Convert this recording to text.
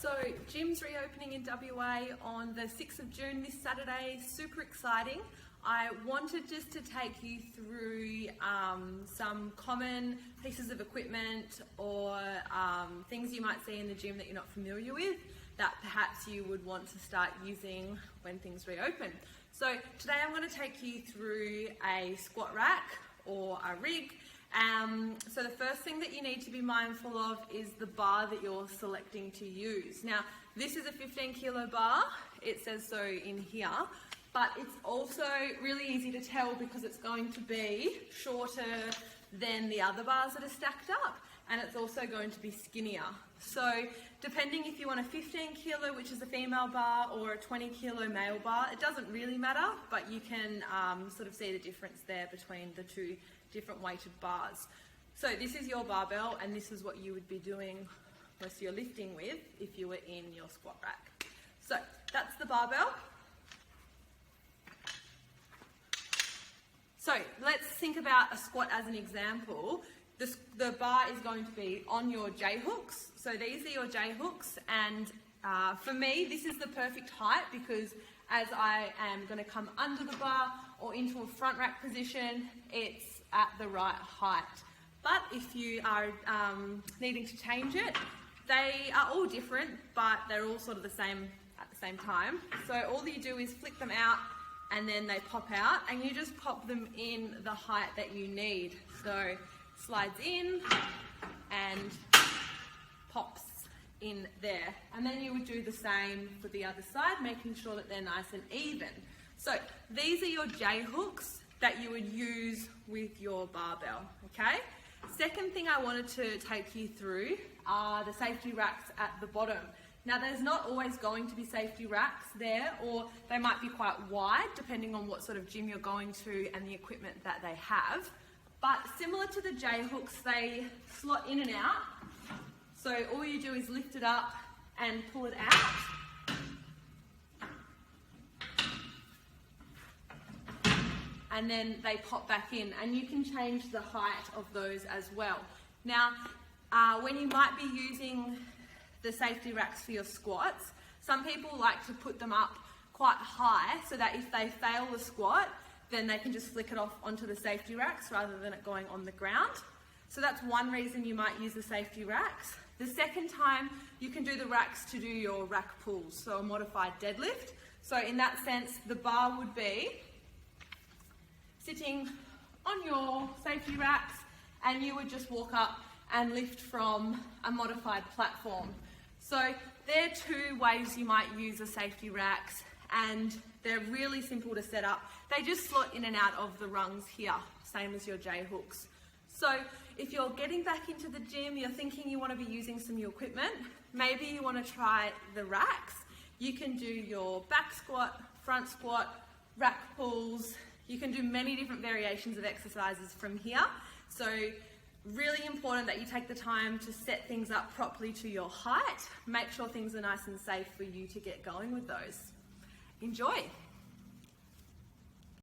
So gym's reopening in WA on the 6th of June this Saturday, super exciting. I wanted just to take you through some common pieces of equipment or things you might see in the gym that you're not familiar with that perhaps you would want to start using when things reopen. So today I'm going to take you through a squat rack or a rig. So the first thing that you need to be mindful of is the bar that you're selecting to use. Now this is a 15 kilo bar, it says so in here, but it's also really easy to tell because it's going to be shorter than the other bars that are stacked up, and it's also going to be skinnier. So depending if you want a 15 kilo, which is a female bar, or a 20 kilo male bar, it doesn't really matter, but you can sort of see the difference there between the two different weighted bars. So this is your barbell, and this is what you would be doing most of your lifting with if you were in your squat rack. So that's the barbell. So let's think about a squat as an example. The bar is going to be on your J hooks. So these are your J hooks, and for me this is the perfect height because as I am going to come under the bar or into a front rack position, it's at the right height. But if you are needing to change it, they are all different, but they're all sort of the same at the same time. So all you do is flick them out and then they pop out, and you just pop them in the height that you need. So slides in and pops in there, and then you would do the same for the other side, making sure that they're nice and even. So these are your J hooks that you would use with your barbell, okay? Second thing I wanted to take you through are the safety racks at the bottom. Now there's not always going to be safety racks there, or they might be quite wide depending on what sort of gym you're going to and the equipment that they have. But similar to the J hooks, they slot in and out. So all you do is lift it up and pull it out. And then they pop back in, and you can change the height of those as well. Now, when you might be using the safety racks for your squats, some people like to put them up quite high so that if they fail the squat, then they can just flick it off onto the safety racks rather than it going on the ground. So that's one reason you might use the safety racks. The second time, you can do the racks to do your rack pulls, so a modified deadlift. So in that sense, the bar would be sitting on your safety racks, and you would just walk up and lift from a modified platform. So they're two ways you might use the safety racks, and they're really simple to set up. They just slot in and out of the rungs here, same as your J hooks. So if you're getting back into the gym, you're thinking you want to be using some new equipment, maybe you want to try the racks. You can do your back squat, front squat, rack pulls. You can do many different variations of exercises from here. So really important that you take the time to set things up properly to your height. Make sure things are nice and safe for you to get going with those. Enjoy!